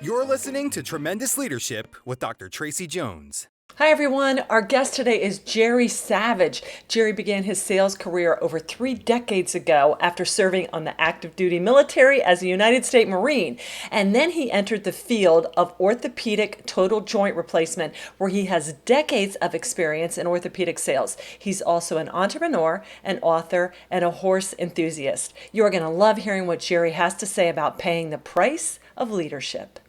You're listening to Tremendous Leadership with Dr. Tracey Jones. Hi everyone, our guest today is Gerry Savage. Gerry began his sales career over 3 decades ago after serving on the active duty military as a United States Marine. And then he entered the field of orthopedic total joint replacement, where he has decades of experience in orthopedic sales. He's also an entrepreneur, an author, and a horse enthusiast. You're going to love hearing what Gerry has to say about paying the price of leadership.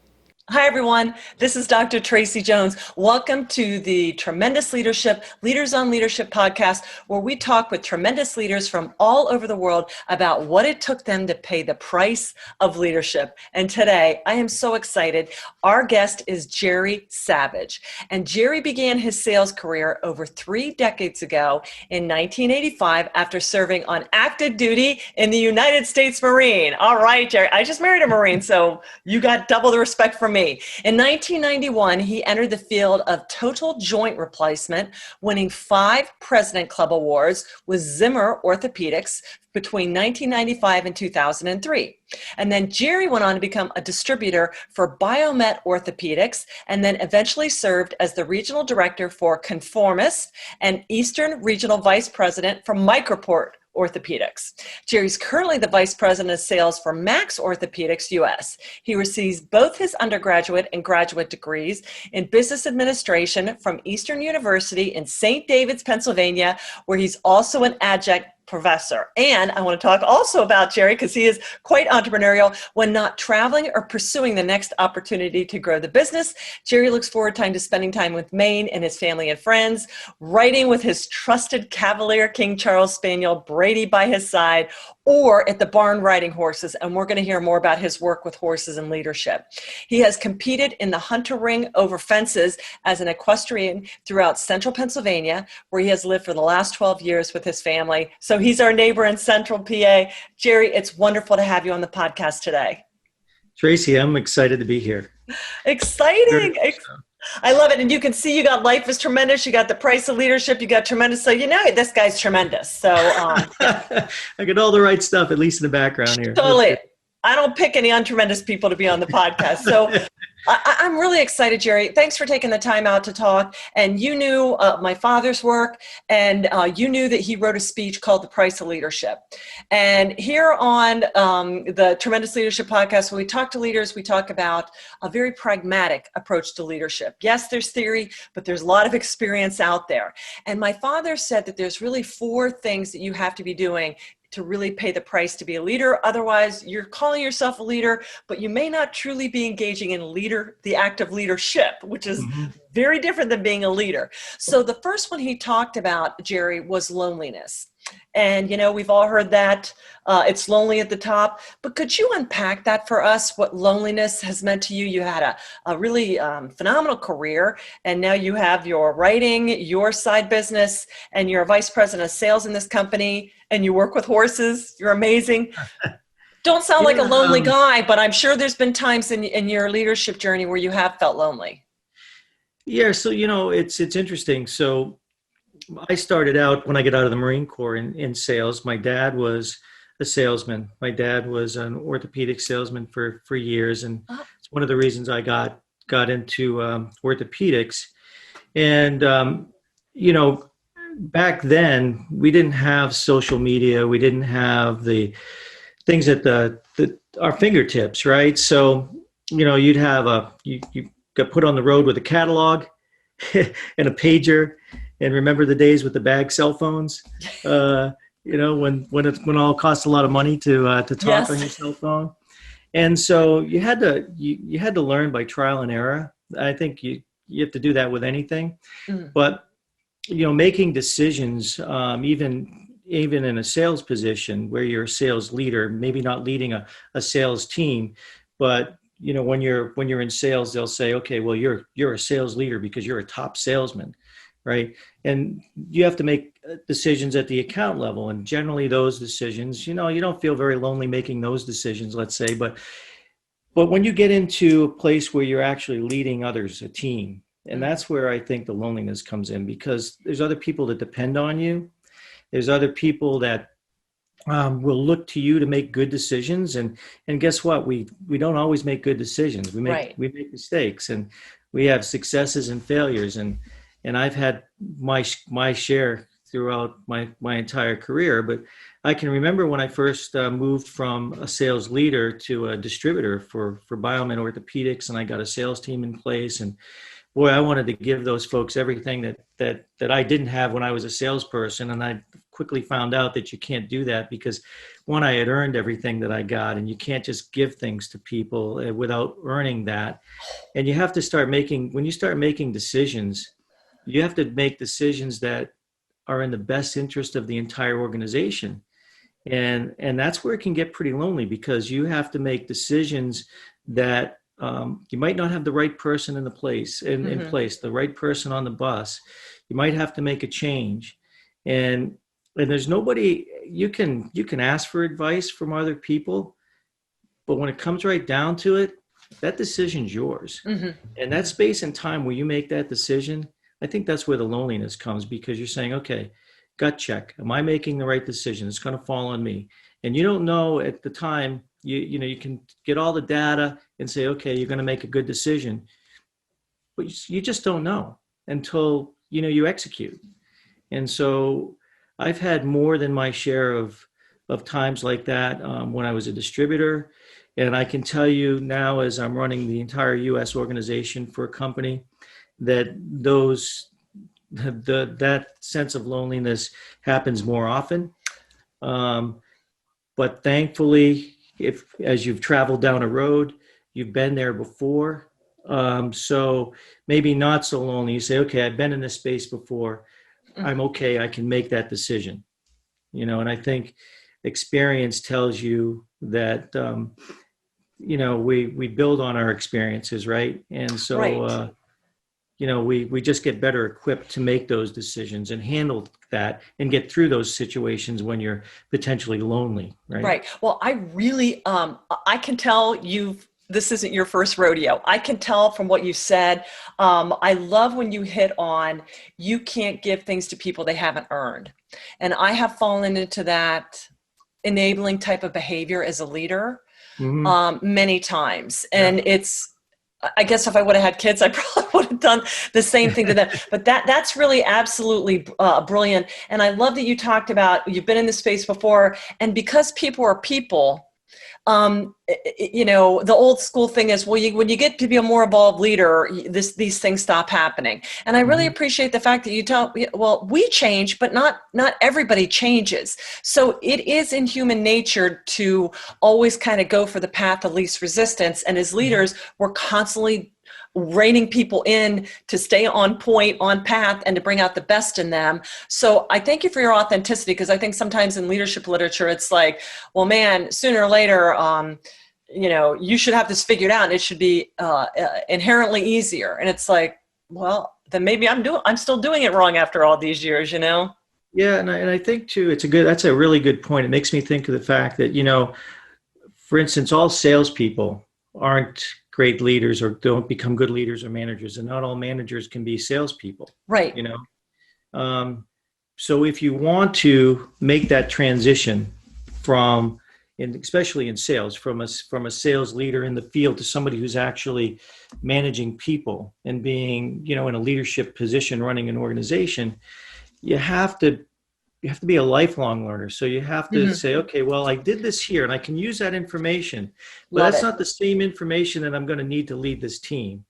Hi, everyone. This is Dr. Tracey Jones. Welcome to the Tremendous Leadership, Leaders on Leadership podcast, where we talk with tremendous leaders from all over the world about what it took them to pay the price of leadership. And today, I am so excited. Our guest is Gerry Savage. And Gerry began his sales career over 3 decades ago in 1985 after serving on active duty in the United States Marine. All right, Gerry. I just married a Marine, so you got double the respect from me. In 1991, he entered the field of total joint replacement, winning 5 President Club Awards with Zimmer Orthopedics between 1995 and 2003. And then Gerry went on to become a distributor for Biomet Orthopedics, and then eventually served as the regional director for Conformist and Eastern Regional Vice President for Microport Orthopedics. Gerry's currently the Vice President of Sales for Max Orthopedics US. He receives both his undergraduate and graduate degrees in business administration from Eastern University in St. David's, Pennsylvania, where he's also an adjunct professor. And I want to talk also about Gerry because he is quite entrepreneurial. When not traveling or pursuing the next opportunity to grow the business, Gerry looks forward to spending time with Maine and his family and friends, riding with his trusted Cavalier King Charles Spaniel, Brady, by his side, or at the barn riding horses. And we're going to hear more about his work with horses and leadership. He has competed in the Hunter Ring over fences as an equestrian throughout central Pennsylvania, where he has lived for the last 12 years with his family. So he's our neighbor in central PA. Gerry, it's wonderful to have you on the podcast today. Tracey, I'm excited to be here. Exciting. I love it. And you can see you got Life is Tremendous. You got The Price of Leadership. You got Tremendous. So you know this guy's tremendous. So I got all the right stuff, at least in the background here. Totally. I don't pick any untremendous people to be on the podcast. So I'm really excited, Gerry. Thanks for taking the time out to talk. And you knew my father's work, and you knew that he wrote a speech called The Price of Leadership. And here on the Tremendous Leadership podcast, when we talk to leaders, we talk about a very pragmatic approach to leadership. Yes, there's theory, but there's a lot of experience out there. And my father said that there's really 4 things that you have to be doing to really pay the price to be a leader. Otherwise, you're calling yourself a leader, but you may not truly be engaging in the act of leadership, which is very different than being a leader. So the first one he talked about, Gerry, was loneliness. And, you know, we've all heard that it's lonely at the top, but could you unpack that for us, what loneliness has meant to you? You had a really phenomenal career, and now you have your writing, your side business, and you're a vice president of sales in this company, and you work with horses. You're amazing. Don't sound like a lonely guy, but I'm sure there's been times in your leadership journey where you have felt lonely. Yeah, so, you know, it's interesting. So I started out when I got out of the Marine Corps in sales. My dad was a salesman. My dad was an orthopedic salesman for years, and it's one of the reasons I got into orthopedics. And you know, back then we didn't have social media. We didn't have the things at our fingertips, right? So, you know, you'd have you got put on the road with a catalog and a pager. And remember the days with the bag cell phones, you know, when it all costs a lot of money to talk on your cell phone. And so you had to learn by trial and error. I think you have to do that with anything. But, you know, making decisions, even in a sales position where you're a sales leader, maybe not leading a sales team, but, you know, when you're in sales, they'll say, okay, well, you're a sales leader because you're a top salesman. Right. And you have to make decisions at the account level. And generally those decisions, you know, you don't feel very lonely making those decisions, let's say. But when you get into a place where you're actually leading others, a team, and that's where I think the loneliness comes in, because there's other people that depend on you. There's other people that will look to you to make good decisions. And guess what? We don't always make good decisions. Right. We make mistakes, and we have successes and failures. And I've had my share throughout my entire career. But I can remember when I first moved from a sales leader to a distributor for Biomed Orthopedics, and I got a sales team in place. And boy, I wanted to give those folks everything that I didn't have when I was a salesperson. And I quickly found out that you can't do that, because one, I had earned everything that I got, and you can't just give things to people without earning that. And you have to start when you start making decisions, you have to make decisions that are in the best interest of the entire organization. And that's where it can get pretty lonely, because you have to make decisions that you might not have the right person in place, the right person on the bus. You might have to make a change, and there's nobody you can ask for advice from other people, but when it comes right down to it, that decision's yours. And that space and time where you make that decision, I think that's where the loneliness comes, because you're saying, okay, gut check, am I making the right decision? It's going to fall on me. And you don't know at the time. You can get all the data and say, okay, you're going to make a good decision, but you just don't know until you execute. And so I've had more than my share of times like that when I was a distributor. And I can tell you now, as I'm running the entire U.S. organization for a company, that that sense of loneliness happens more often. But thankfully, as you've traveled down a road, you've been there before. So maybe not so lonely. You say, okay, I've been in this space before. I'm okay. I can make that decision. And I think experience tells you that, we build on our experiences, right? And so, Right. We just get better equipped to make those decisions and handle that and get through those situations when you're potentially lonely, right? Right. Well, I really, I can tell this isn't your first rodeo. I can tell from what you said. I love when you hit on, you can't give things to people they haven't earned. And I have fallen into that enabling type of behavior as a leader many times. And I guess if I would have had kids, I probably would have done the same thing to them. But that's really absolutely brilliant. And I love that you talked about, you've been in this space before, and because people are people, the old school thing is, well, when you get to be a more evolved leader, these things stop happening. And I really appreciate the fact that you tell, well, we change, but not everybody changes. So it is in human nature to always kind of go for the path of least resistance. And as leaders, we're constantly reining people in to stay on point, on path, and to bring out the best in them. So I thank you for your authenticity, because I think sometimes in leadership literature, it's like, well, man, sooner or later, you should have this figured out, and it should be inherently easier. And it's like, well, then maybe I'm still doing it wrong after all these years, Yeah, and I think too, that's a really good point. It makes me think of the fact that, for instance, all salespeople aren't great leaders or don't become good leaders or managers, and not all managers can be salespeople. Right. So if you want to make that transition especially in sales, from a sales leader in the field to somebody who's actually managing people and being, in a leadership position running an organization, you have to be a lifelong learner. So you have to say, okay, well, I did this here and I can use that information, but that's not the same information that I'm going to need to lead this team.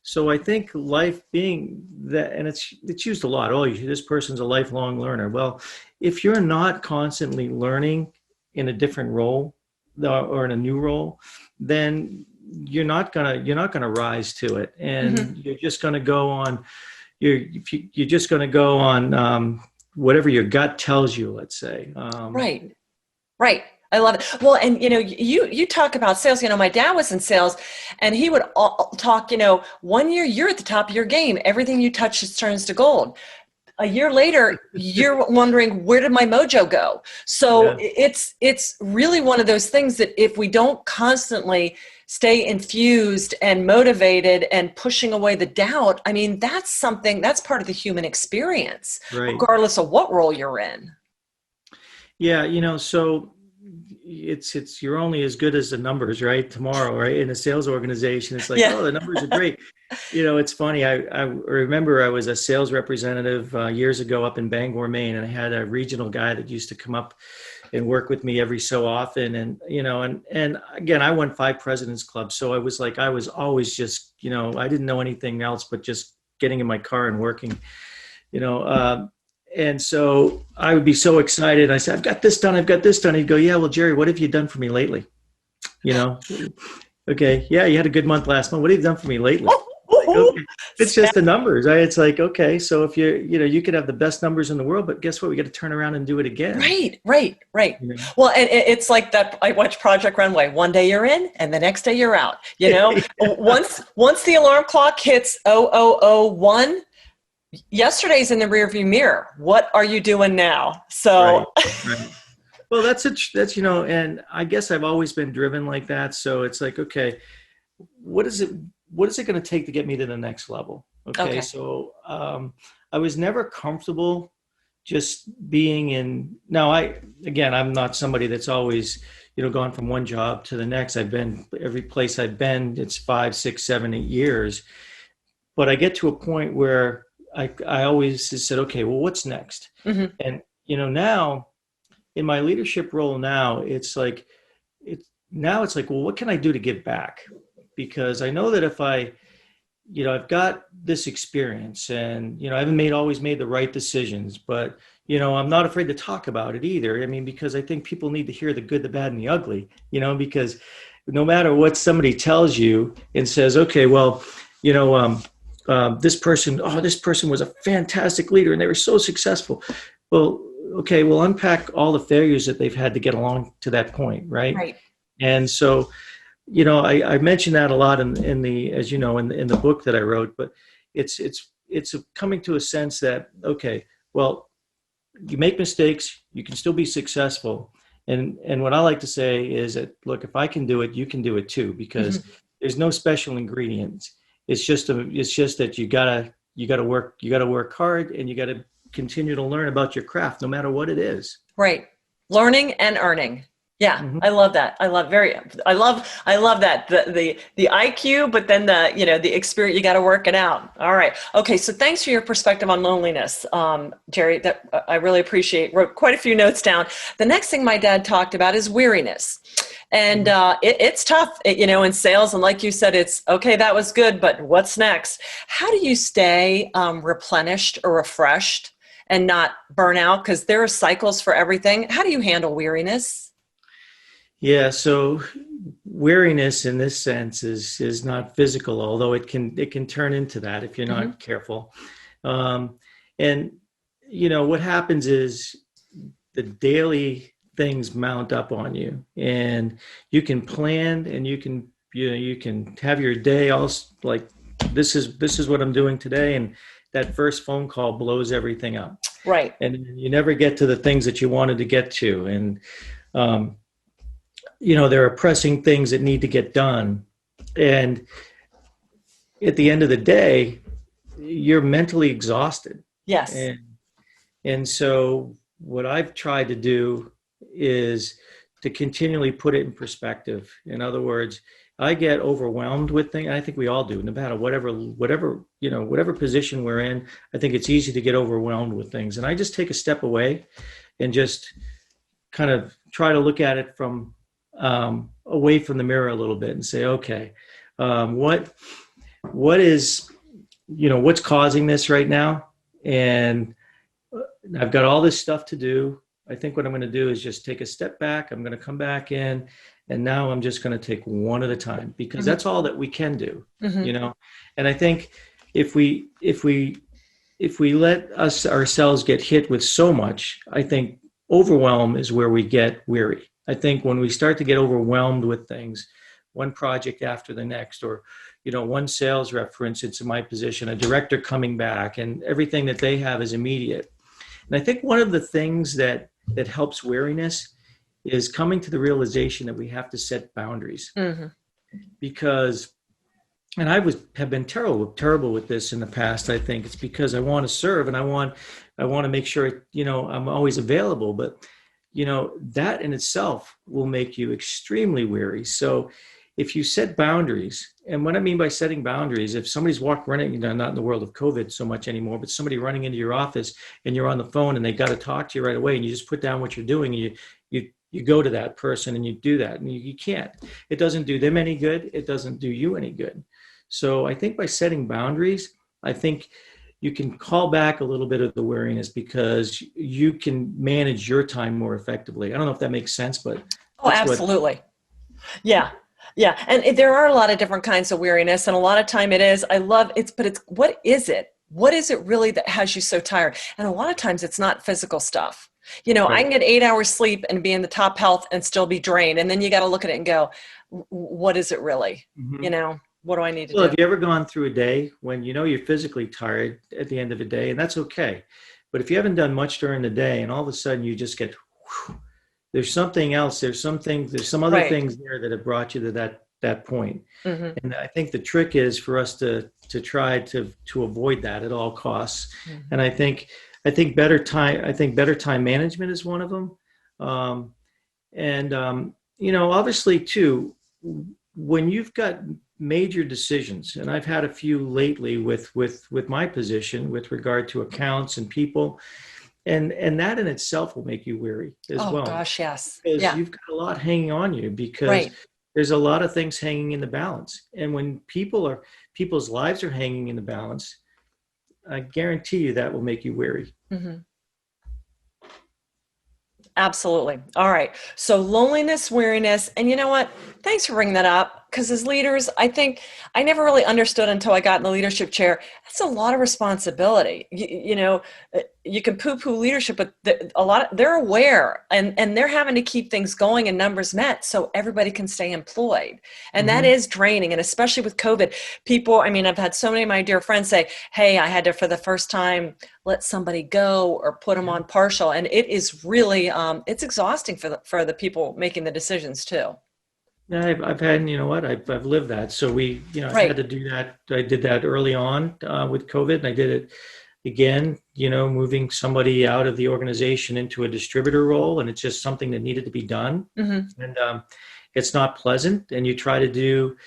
So I think life being that, and it's used a lot. Oh, this person's a lifelong learner. Well, if you're not constantly learning in a different role or in a new role, then you're not gonna rise to it, and you're just gonna go on. You're just gonna go on whatever your gut tells you. Let's say. Right. I love it. Well, and you talk about sales. My dad was in sales, and he would talk. 1 year you're at the top of your game. Everything you touch turns to gold. A year later, you're wondering, where did my mojo go? So it's really one of those things that if we don't constantly stay infused and motivated and pushing away the doubt, I mean, that's part of the human experience, regardless of what role you're in. Yeah, so it's you're only as good as the numbers, right? Tomorrow, right? In a sales organization, it's like, Yeah. oh, the numbers are great. It's funny. I remember I was a sales representative years ago up in Bangor, Maine, and I had a regional guy that used to come up and work with me every so often. And and again, I won 5 Presidents Clubs, so I was always just, I didn't know anything else but just getting in my car and working. you know. And so I would be so excited. I said, I've got this done. I've got this done. He'd go, yeah, well, Gerry, what have you done for me lately? You know, okay. Yeah. You had a good month last month. What have you done for me lately? Like, okay. It's just the numbers, right? It's like, okay, so if you could have the best numbers in the world, but guess what? We got to turn around and do it again. Right. You know? Well, and it's like that. I watch Project Runway. One day you're in, and the next day you're out. You know, Yeah. once the alarm clock hits 0001, yesterday's in the rearview mirror. What are you doing now? So, Right. Well, and I guess I've always been driven like that. So it's like, okay, what is it going to take to get me to the next level? Okay. So, I was never comfortable just being in. Now I'm not somebody that's always, gone from one job to the next. Every place I've been, it's 5, 6, 7, 8 years. But I get to a point where I always said, okay, well, what's next? mm-hmm. And, now in my leadership role now, it's like, well, what can I do to give back? Because I know that if I've got this experience and, I haven't always made the right decisions, but, I'm not afraid to talk about it either. I mean, because I think people need to hear the good, the bad, and the ugly, because no matter what somebody tells you and says, okay, well, this person was a fantastic leader and they were so successful. Well, okay, we'll unpack all the failures that they've had to get along to that point, right? Right. And so, I mentioned that a lot in the, as you know, in the book that I wrote, but it's coming to a sense that, okay, well, you make mistakes, you can still be successful. And what I like to say is that, look, if I can do it, you can do it too, because mm-hmm. there's no special ingredients. It's just that you gotta work hard, and you gotta continue to learn about your craft, no matter what it is. Right. Learning and earning. Yeah, Mm-hmm. I love that. I love that. The IQ, but then the experience, you got to work it out. All right. Okay. So thanks for your perspective on loneliness, Gerry. That I really appreciate. Wrote quite a few notes down. The next thing my dad talked about is weariness. And it's tough, in sales. And like you said, it's okay, that was good, but what's next? How do you stay replenished or refreshed and not burn out? Because there are cycles for everything. How do you handle weariness? Yeah, so weariness in this sense is not physical, although it can turn into that if you're not mm-hmm. careful. And what happens is the daily things mount up on you, and you can plan, and you can have your day all like, this is what I'm doing today, and that first phone call blows everything up. Right. And you never get to the things that you wanted to get to, and there are pressing things that need to get done. And at the end of the day, you're mentally exhausted. Yes. And so what I've tried to do is to continually put it in perspective. In other words, I get overwhelmed with things. I think we all do, no matter whatever position we're in. I think it's easy to get overwhelmed with things. And I just take a step away and just kind of try to look at it from away from the mirror a little bit and say, okay, what is, what's causing this right now? And I've got all this stuff to do. I think what I'm going to do is just take a step back. I'm going to come back in, and now I'm just going to take one at a time, because mm-hmm. that's all that we can do, mm-hmm. And I think if we let ourselves get hit with so much, I think overwhelm is where we get weary. I think when we start to get overwhelmed with things, one project after the next, or, one sales rep, for instance, in my position, a director coming back, and everything that they have is immediate. And I think one of the things that helps weariness is coming to the realization that we have to set boundaries. Mm-hmm. Because, and have been terrible with this in the past. I think it's because I want to serve, and I want to make sure, I'm always available. But that in itself will make you extremely weary. So if you set boundaries, and what I mean by setting boundaries, if somebody's running, not in the world of COVID so much anymore, but somebody running into your office and you're on the phone and they got to talk to you right away, and you just put down what you're doing and you go to that person and you do that, and you can't. It doesn't do them any good. It doesn't do you any good. So I think by setting boundaries, I think you can call back a little bit of the weariness because you can manage your time more effectively. I don't know if that makes sense, but oh, absolutely. Yeah. Yeah. And there are a lot of different kinds of weariness, and a lot of time it is, but it's, what is it? What is it really that has you so tired? And a lot of times it's not physical stuff. Right. I can get 8 hours sleep and be in the top health and still be drained. And then you got to look at it and go, what is it really? Mm-hmm. What do I need to do? Have you ever gone through a day when you're physically tired at the end of the day? And that's okay. But if you haven't done much during the day and all of a sudden you just get, there's something else, there's some other things there that have brought you to that point. Mm-hmm. And I think the trick is for us to try to avoid that at all costs. Mm-hmm. And I think better time management is one of them. Obviously too, when you've got major decisions, and I've had a few lately with my position with regard to accounts and people, and that in itself will make you weary as well. Oh gosh, yes. Because you've got a lot hanging on you, because there's a lot of things hanging in the balance. And when people's lives are hanging in the balance, I guarantee you that will make you weary. Mm-hmm. Absolutely. All right. So loneliness, weariness, and you know what? Thanks for bringing that up. Because as leaders, I think I never really understood until I got in the leadership chair. That's a lot of responsibility. You can poo-poo leadership, but they're aware and they're having to keep things going and numbers met so everybody can stay employed. And that is draining. And especially with COVID, I've had so many of my dear friends say, hey, I had to, for the first time, let somebody go or put them on partial. And it is really, it's exhausting for the people making the decisions too. Yeah, I've had, I've lived that. So I had to do that. I did that early on with COVID, and I did it again, moving somebody out of the organization into a distributor role. And it's just something that needed to be done. Mm-hmm. And it's not pleasant. And you try to do,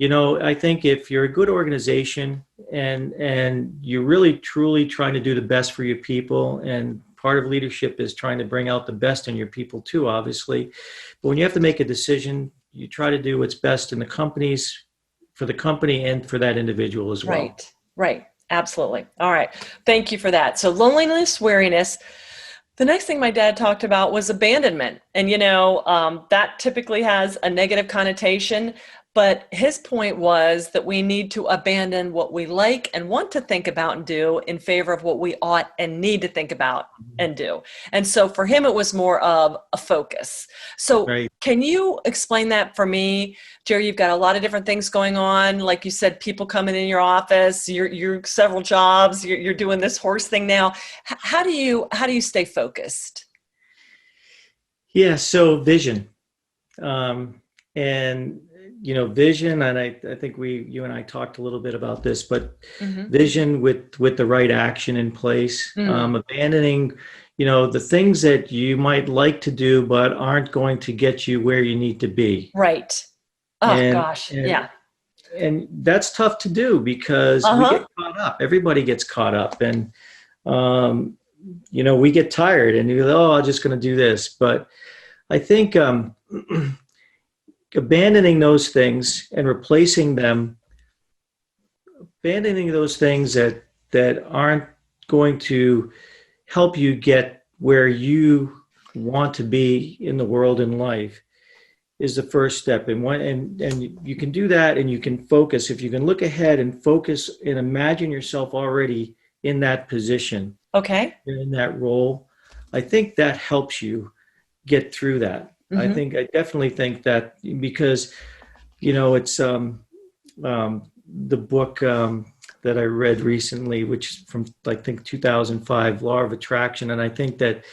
I think if you're a good organization and you're really, truly trying to do the best for your people, and part of leadership is trying to bring out the best in your people too, obviously. But when you have to make a decision, you try to do what's best for the company and for that individual as well. Right. Absolutely. All right. Thank you for that. So loneliness, weariness. The next thing my dad talked about was abandonment. And, that typically has a negative connotation. But his point was that we need to abandon what we like and want to think about and do in favor of what we ought and need to think about and do. And so for him, it was more of a focus. So Can you explain that for me? Gerry, you've got a lot of different things going on. Like you said, people coming in your office, you're several jobs, you're doing this horse thing now. How do you stay focused? Yeah, so vision. Vision, and I think you and I talked a little bit about this, but vision with the right action in place, abandoning, the things that you might like to do, but aren't going to get you where you need to be. Right. Oh, gosh. Yeah. And that's tough to do because we get caught up. Everybody gets caught up, and, we get tired and you go, I'm just going to do this. But I think, abandoning those things and replacing them, abandoning those things that aren't going to help you get where you want to be in the world and life is the first step. And you can do that, and you can focus. If you can look ahead and focus and imagine yourself already in that position, in that role, I think that helps you get through that. Mm-hmm. I definitely think that because, it's the book that I read recently, which is from, I think, 2005, Law of Attraction. And I think that,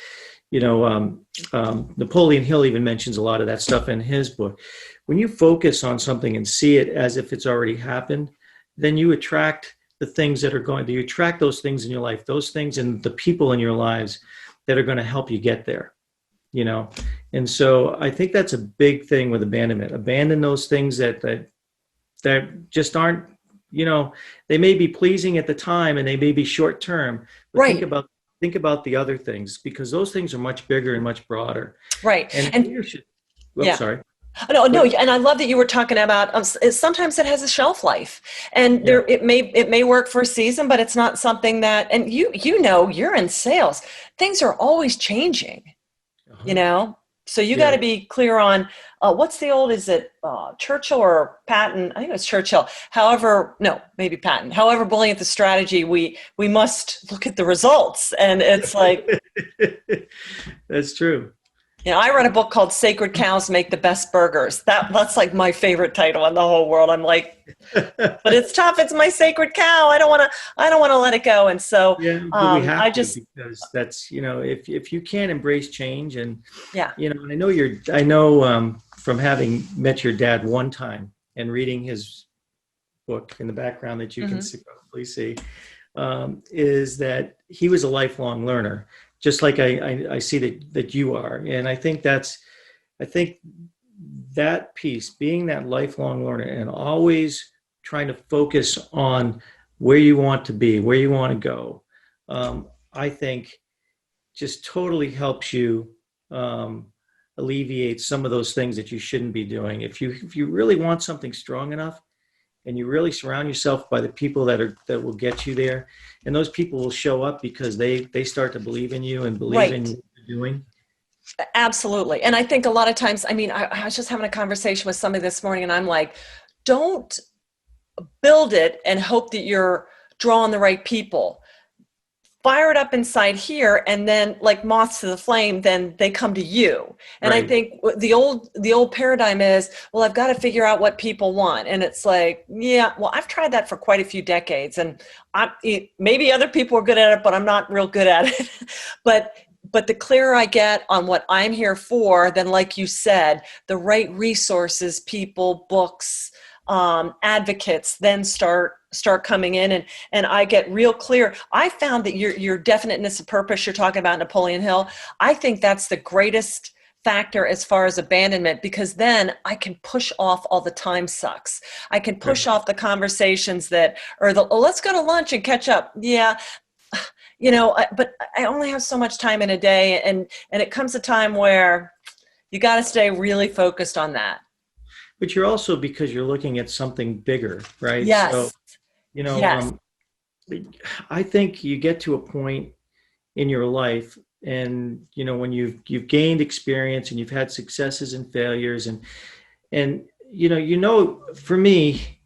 Napoleon Hill even mentions a lot of that stuff in his book. When you focus on something and see it as if it's already happened, then you attract the things you attract those things in your life, those things and the people in your lives that are going to help you get there. And so I think that's a big thing with abandonment. Abandon those things that just aren't, they may be pleasing at the time and they may be short term, but Right. think about the other things, because those things are much bigger and much broader. Right. And leadership. Well, yeah. sorry. No, and I love that you were talking about sometimes it has a shelf life, and it may work for a season, but it's not something that. And you're in sales; things are always changing, So you got to be clear on what's the old? Is it Churchill or Patton? I think it was Churchill. However, no, maybe Patton. However, brilliant the strategy, we must look at the results, and it's like that's true. I read a book called Sacred Cows Make the Best Burgers. That's like my favorite title in the whole world. I'm like, but it's tough. It's my sacred cow. I don't want to let it go. And so but we have to, because that's, if you can't embrace change, and, I know from having met your dad one time and reading his book in the background that you can probably see, is that he was a lifelong learner. Just like I see that you are. And I think that piece, being that lifelong learner and always trying to focus on where you want to be, where you want to go, I think just totally helps you alleviate some of those things that you shouldn't be doing. If you really want something strong enough, and you really surround yourself by the people that will get you there, and those people will show up because they start to believe in you and believe in what you're doing. Absolutely. And I think a lot of times, I was just having a conversation with somebody this morning, and I'm like, don't build it and hope that you're drawing the right people. Fire it up inside here, and then like moths to the flame, then they come to you. And I think the old paradigm is, well, I've got to figure out what people want. And it's like, well, I've tried that for quite a few decades, and maybe other people are good at it, but I'm not real good at it. But the clearer I get on what I'm here for, then like you said, the right resources, people, books, advocates then start coming in, and I get real clear. I found that your definiteness of purpose you're talking about, Napoleon Hill, I think that's the greatest factor as far as abandonment, because then I can push off all the time sucks. I can push off the conversations let's go to lunch and catch up. Yeah. But I only have so much time in a day, and it comes a time where you got to stay really focused on that. But you're also, because you're looking at something bigger, right? Yes. So, I think you get to a point in your life, and, when you've gained experience and you've had successes and failures, and for me,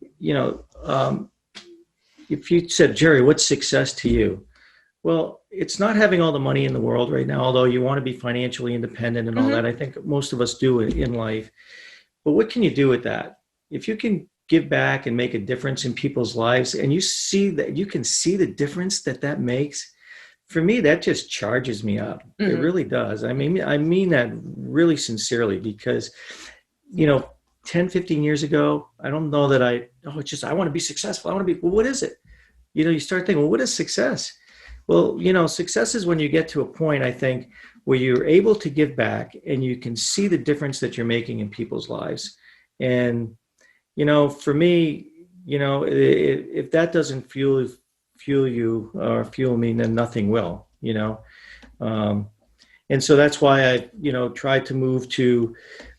if you said, Gerry, what's success to you? Well, it's not having all the money in the world right now, although you want to be financially independent and all that. I think most of us do it in life. But what can you do with that? If you can give back and make a difference in people's lives, and you can see the difference that makes, for me, that just charges me up. It really does. I mean that really sincerely, because, 10, 15 years ago, I don't know that I want to be successful. I want to be, well, what is it? You start thinking, well, what is success? Well, success is when you get to a point, I think, where you're able to give back and you can see the difference that you're making in people's lives. And, for me, if that doesn't fuel you or fuel me, then nothing will, And so that's why I, tried to move to,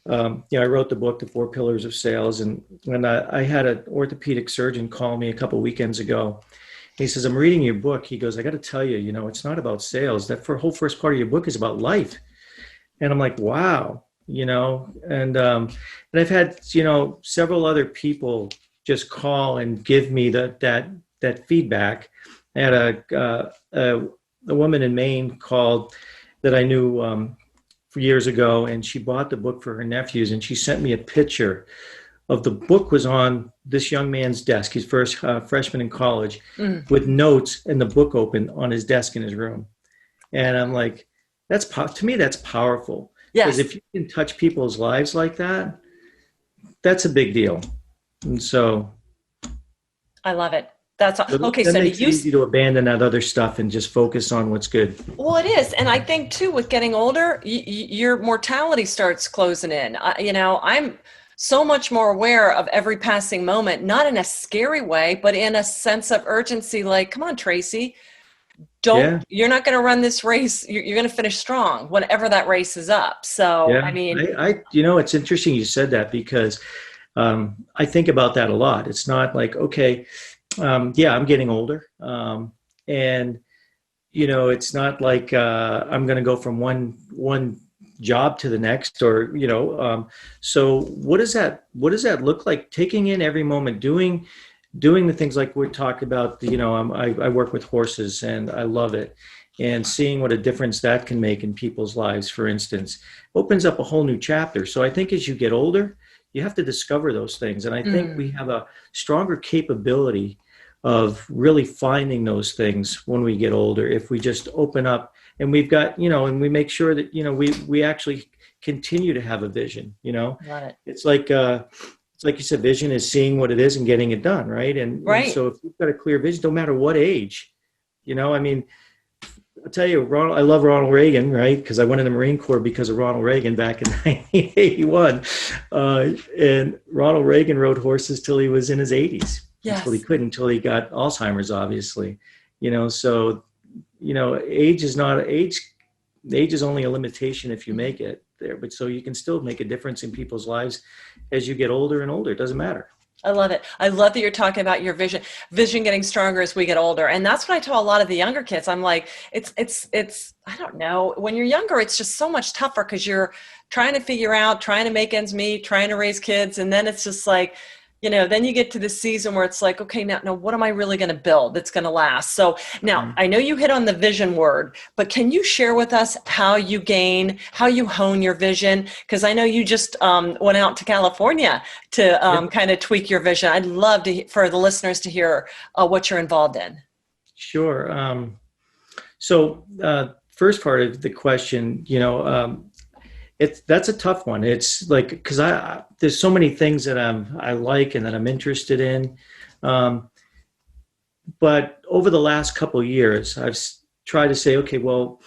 I wrote the book, The 4 Pillars of Sales. And when I had an orthopedic surgeon call me a couple of weekends ago. He says, I'm reading your book. He goes, I got to tell you, it's not about sales. That whole first part of your book is about life. And I'm like, wow, and I've had, several other people just call and give me that feedback. I had a woman in Maine called that I knew for years ago, and she bought the book for her nephews, and she sent me a picture of the book was on this young man's desk. He's first freshman in college, with notes and the book open on his desk in his room. And I'm like, to me, that's powerful. Yes. Because if you can touch people's lives like that, that's a big deal. And so. I love it. That's okay. That So makes it easy to abandon that other stuff and just focus on what's good. well, it is. And I think too, with getting older, your mortality starts closing in. I'm so much more aware of every passing moment, not in a scary way, but in a sense of urgency. Like, come on, Tracey, Yeah. you're not going to run this race. You're going to finish strong whenever that race is up. So, Yeah. I mean, It's interesting you said that because I think about that a lot. It's not like, okay, yeah, I'm getting older. And it's not like I'm going to go from one job to the next, or so what does that look like? Taking in every moment, doing the things like we're talking about. I work with horses and I love it, and seeing what a difference that can make in people's lives, for instance, opens up a whole new chapter. So I think as you get older, you have to discover those things, and I think we have a stronger capability of really finding those things when we get older, if we just open up and we've got, and we make sure that, we actually continue to have a vision. got it. It's like you said, vision is seeing what it is and getting it done. Right. And so if you've got a clear vision, no matter what age, I mean, I'll tell you, I love Ronald Reagan, right? Because I went in the Marine Corps because of Ronald Reagan back in 1981. And Ronald Reagan rode horses till he was in his 80s. Yes. Until he got Alzheimer's, obviously. So, age is only a limitation if you make it there. But so you can still make a difference in people's lives as you get older and older. It doesn't matter. I love it. I love that you're talking about your vision getting stronger as we get older. And that's what I tell a lot of the younger kids. I'm like, it's, I don't know, when you're younger, it's just so much tougher because you're trying to figure out, trying to make ends meet, trying to raise kids. And then it's just like, then you get to this season where it's like, okay, now what am I really going to build that's going to last? So now I know you hit on the vision word, but can you share with us how you hone your vision? Because I know you just went out to California to kind of tweak your vision. I'd love for the listeners to hear what you're involved in. Sure. So first part of the question, that's a tough one. It's like, because there's so many things that I like and that I'm interested in. But over the last couple of years, I've tried to say, okay, well,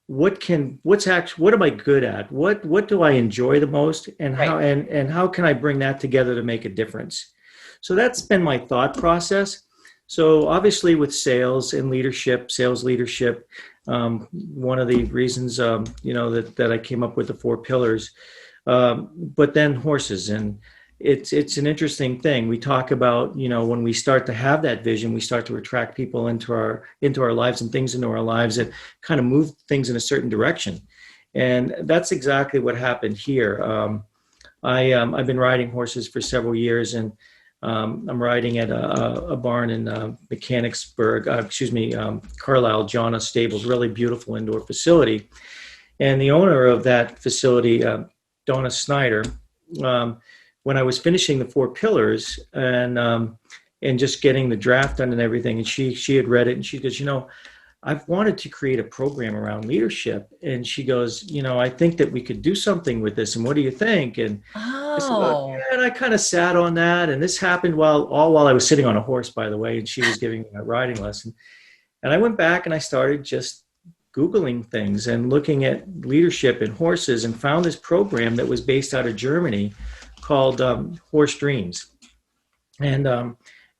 what am I good at? What do I enjoy the most? And how can I bring that together to make a difference? So that's been my thought process. So obviously with sales leadership, one of the reasons, that I came up with the 4 pillars, but then horses. And it's an interesting thing. We talk about, when we start to have that vision, we start to attract people into our lives and things into our lives that kind of move things in a certain direction. And that's exactly what happened here. I've been riding horses for several years, and I'm riding at a barn in Carlisle, Jonna Stables, really beautiful indoor facility. And the owner of that facility, Donna Snyder, when I was finishing the 4 pillars and just getting the draft done and everything, and she had read it, and she goes, I've wanted to create a program around leadership. And she goes, I think that we could do something with this. And what do you think? And I said, well, yeah, and I kind of sat on that. And this happened while I was sitting on a horse, by the way, and she was giving me a riding lesson. And I went back and I started just Googling things and looking at leadership and horses, and found this program that was based out of Germany called Horse Dreams. And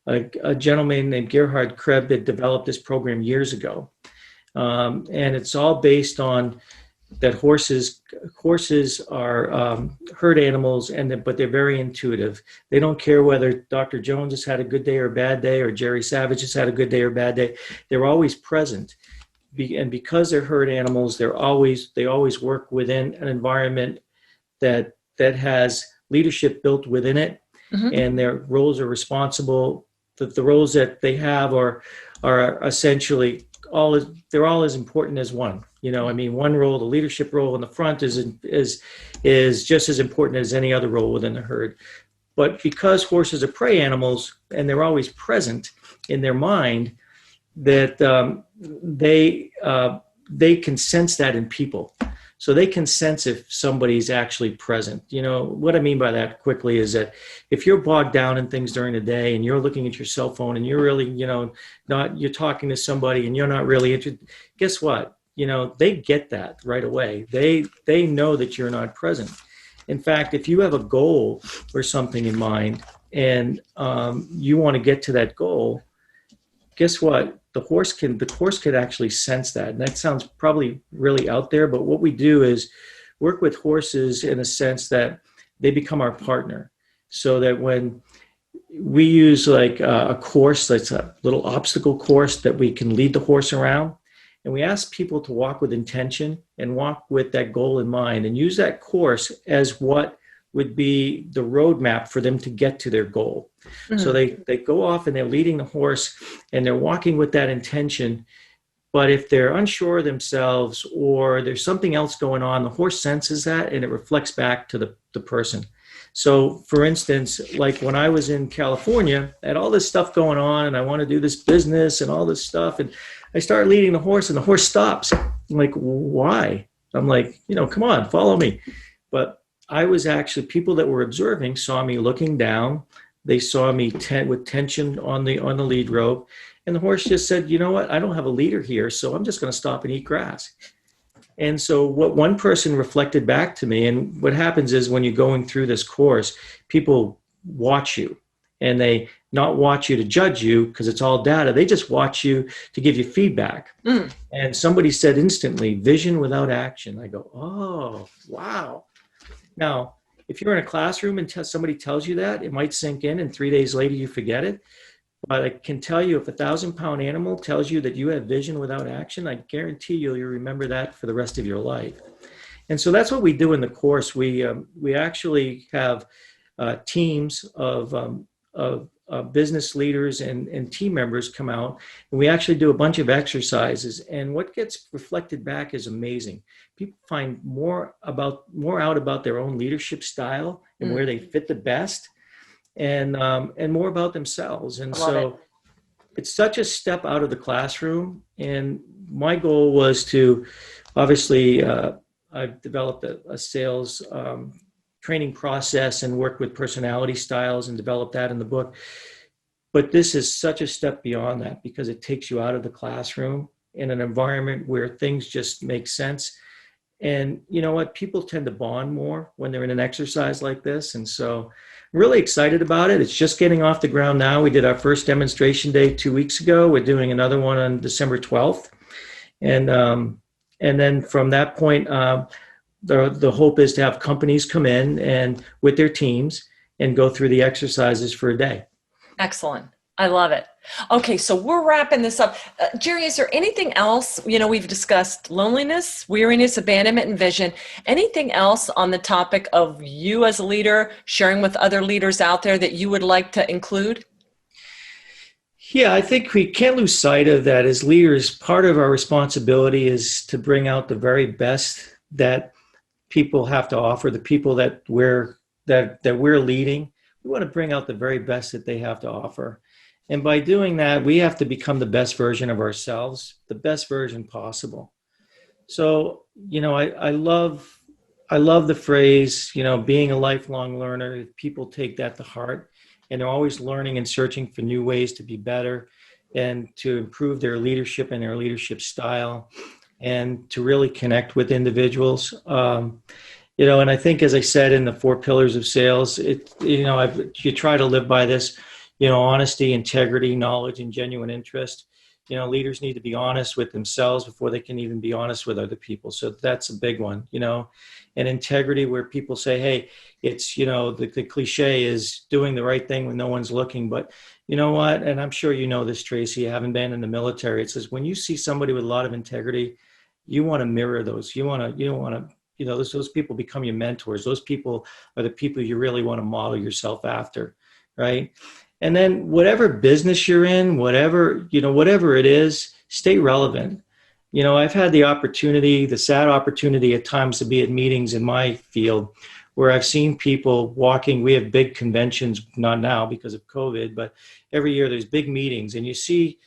a gentleman named Gerhard Krebs had developed this program years ago. And it's all based on that horses are herd animals, but they're very intuitive. They don't care whether Dr. Jones has had a good day or a bad day, or Gerry Savage has had a good day or a bad day. They're always present. And because they're herd animals, they always work within an environment that has leadership built within it. Mm-hmm. And their roles are responsible. The roles that they have are essentially they're all as important as one. One role, the leadership role in the front, is just as important as any other role within the herd. But because horses are prey animals and they're always present in their mind, that they can sense that in people. So they can sense if somebody's actually present. You know, what I mean by that quickly is that if you're bogged down in things during the day and you're looking at your cell phone and you're really, you're talking to somebody and you're not really interested, guess what? They get that right away. They know that you're not present. In fact, if you have a goal or something in mind and you want to get to that goal, guess what? The horse could actually sense that. And that sounds probably really out there, but what we do is work with horses in a sense that they become our partner. So that when we use like a course, that's a little obstacle course that we can lead the horse around. And we ask people to walk with intention and walk with that goal in mind and use that course as what would be the roadmap for them to get to their goal. Mm-hmm. So they go off and they're leading the horse and they're walking with that intention. But if they're unsure of themselves or there's something else going on, the horse senses that and it reflects back to the person. So for instance, like when I was in California, I had all this stuff going on and I want to do this business and all this stuff. And I started leading the horse and the horse stops. I'm like, why? I'm like, come on, follow me. But I was actually, people that were observing saw me looking down. They saw me with tension on the lead rope. And the horse just said, you know what? I don't have a leader here, so I'm just going to stop and eat grass. And so what one person reflected back to me, and what happens is when you're going through this course, people watch you. And they not watch you to judge you because it's all data. They just watch you to give you feedback. Mm. And somebody said instantly, vision without action. I go, oh, wow. Now, if you're in a classroom and somebody tells you that, it might sink in and 3 days later you forget it. But I can tell you if a 1,000-pound animal tells you that you have vision without action, I guarantee you'll remember that for the rest of your life. And so that's what we do in the course. We actually have teams of business leaders and team members come out, and we actually do a bunch of exercises. And what gets reflected back is amazing. People find more out about their own leadership style and where they fit the best, and more about themselves. And so it's such a step out of the classroom. And my goal was to, obviously, I've developed a sales training process and worked with personality styles and developed that in the book. But this is such a step beyond that because it takes you out of the classroom in an environment where things just make sense. And you know what? People tend to bond more when they're in an exercise like this. And so I'm really excited about it. It's just getting off the ground now. We did our first demonstration day 2 weeks ago. We're doing another one on December 12th. And then from that point, the hope is to have companies come in and with their teams and go through the exercises for a day. Excellent. I love it. Okay, so we're wrapping this up. Gerry, is there anything else? We've discussed loneliness, weariness, abandonment, and vision. Anything else on the topic of you as a leader, sharing with other leaders out there that you would like to include? Yeah, I think we can't lose sight of that as leaders. Part of our responsibility is to bring out the very best that people have to offer, the people that we're leading. We want to bring out the very best that they have to offer. And by doing that, we have to become the best version of ourselves, the best version possible. So, I love the phrase, being a lifelong learner. People take that to heart and they're always learning and searching for new ways to be better and to improve their leadership and their leadership style and to really connect with individuals. And I think, as I said, in the 4 pillars of sales, you try to live by this, honesty, integrity, knowledge, and genuine interest. Leaders need to be honest with themselves before they can even be honest with other people. So that's a big one, and integrity, where people say, hey, it's, the cliche is doing the right thing when no one's looking. But you know what? And I'm sure you know this, Tracey, having been in the military, it says when you see somebody with a lot of integrity, you want to mirror those. You don't want to, those people become your mentors. Those people are the people you really want to model yourself after, right? And then whatever business you're in, whatever it is, stay relevant. I've had the sad opportunity at times to be at meetings in my field where I've seen people walking. We have big conventions, not now because of COVID, but every year there's big meetings, and you see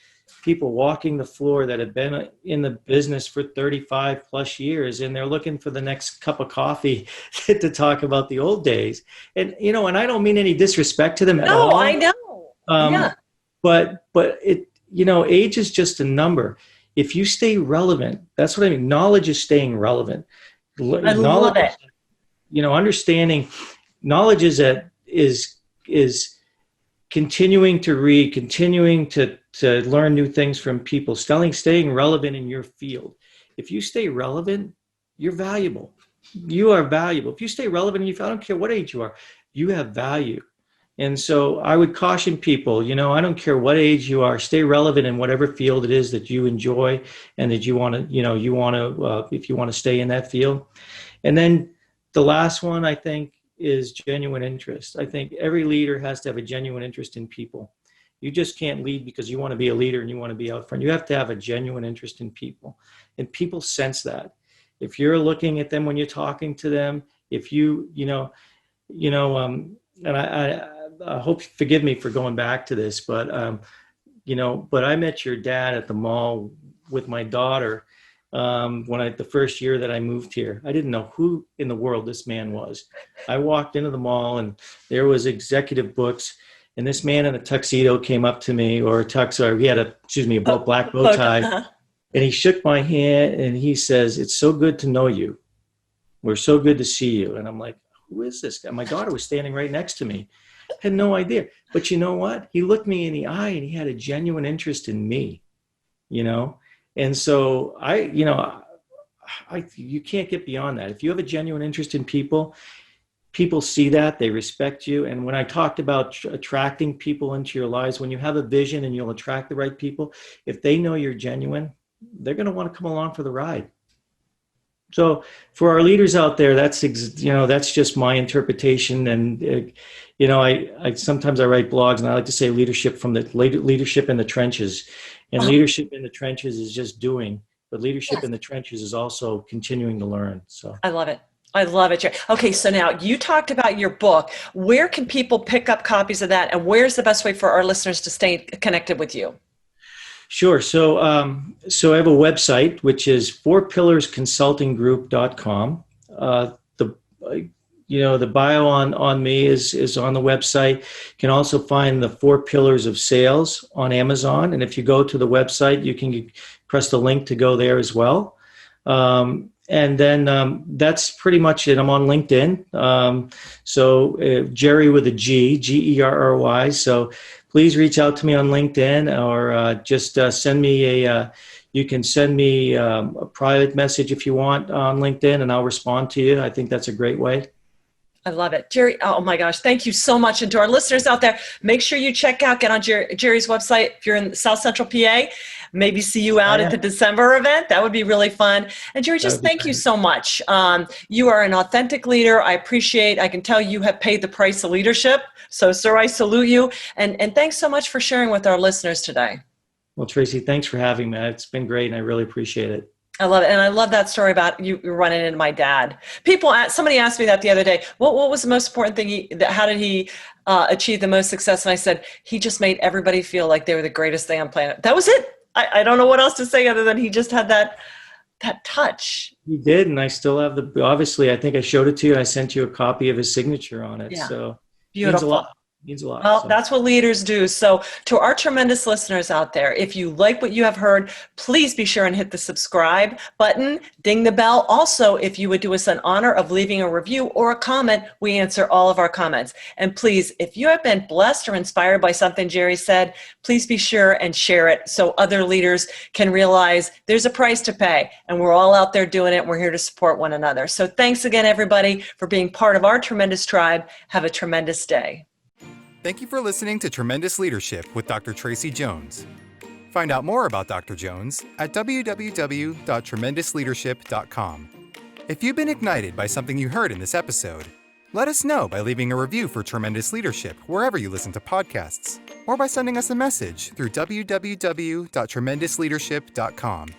people walking the floor that have been in the business for 35 plus years, and they're looking for the next cup of coffee to talk about the old days. And, and I don't mean any disrespect to them at all. No, I know. Yeah. But it, age is just a number. If you stay relevant, that's what I mean. Knowledge is staying relevant. I love it. Understanding knowledge is continuing to read, continuing to learn new things from people, staying relevant in your field. If you stay relevant, you're valuable. You are valuable. If you stay relevant, I don't care what age you are, you have value. And so I would caution people, I don't care what age you are, stay relevant in whatever field it is that you enjoy and that you want to, if you want to stay in that field. And then the last one, I think, is genuine interest. I think every leader has to have a genuine interest in people. You just can't lead because you want to be a leader and you want to be out front. You have to have a genuine interest in people, and people sense that. If you're looking at them when you're talking to them, if and I hope you forgive me for going back to this, but but I met your dad at the mall with my daughter the first year that I moved here. I didn't know who in the world this man was. I walked into the mall and there was Executive Books, and this man in a tuxedo came up to me, or a tux, or he had a black bow tie, and he shook my hand and he says, "It's so good to know you. We're so good to see you." And I'm like, "Who is this guy?" My daughter was standing right next to me. I had no idea. But you know what? He looked me in the eye and he had a genuine interest in me, And so you can't get beyond that. If you have a genuine interest in people, people see that, they respect you. And when I talked about attracting people into your lives, when you have a vision and you'll attract the right people, if they know you're genuine, they're going to want to come along for the ride. So for our leaders out there, that's just my interpretation. And, I sometimes I write blogs, and I like to say leadership in the trenches. And leadership in the trenches is just doing, but leadership in the trenches is also continuing to learn. So I love it. I love it, Gerry. Okay, so now you talked about your book. Where can people pick up copies of that, and where's the best way for our listeners to stay connected with you? Sure. So I have a website, which is fourpillarsconsultinggroup.com. The bio on me is on the website. You can also find the 4 Pillars of Sales on Amazon. And if you go to the website, you can press the link to go there as well. And then that's pretty much it. I'm on LinkedIn. Gerry with a G, Gerry. So please reach out to me on LinkedIn, or just send me you can send me a private message if you want on LinkedIn, and I'll respond to you. I think that's a great way. I love it. Gerry, oh my gosh, thank you so much. And to our listeners out there, make sure you get on Gerry's website. If you're in South Central PA, maybe see you out at the December event. That would be really fun. And Gerry, just thank you so much. You are an authentic leader. I can tell you have paid the price of leadership. So, sir, I salute you. And thanks so much for sharing with our listeners today. Well, Tracey, thanks for having me. It's been great, and I really appreciate it. I love it. And I love that story about you running into my dad. Somebody asked me that the other day. What was the most important thing? How did he achieve the most success? And I said, he just made everybody feel like they were the greatest thing on planet. That was it. I don't know what else to say other than he just had that touch. He did. And I still have obviously, I think I showed it to you, and I sent you a copy of his signature on it. Yeah. So beautiful. Means a lot. Well, that's what leaders do. So to our tremendous listeners out there, if you like what you have heard, please be sure and hit the subscribe button, ding the bell. Also, if you would do us an honor of leaving a review or a comment, we answer all of our comments. And please, if you have been blessed or inspired by something Gerry said, please be sure and share it so other leaders can realize there's a price to pay, and we're all out there doing it. We're here to support one another. So thanks again, everybody, for being part of our tremendous tribe. Have a tremendous day. Thank you for listening to Tremendous Leadership with Dr. Tracey Jones. Find out more about Dr. Jones at www.tremendousleadership.com. If you've been ignited by something you heard in this episode, let us know by leaving a review for Tremendous Leadership wherever you listen to podcasts, or by sending us a message through www.tremendousleadership.com.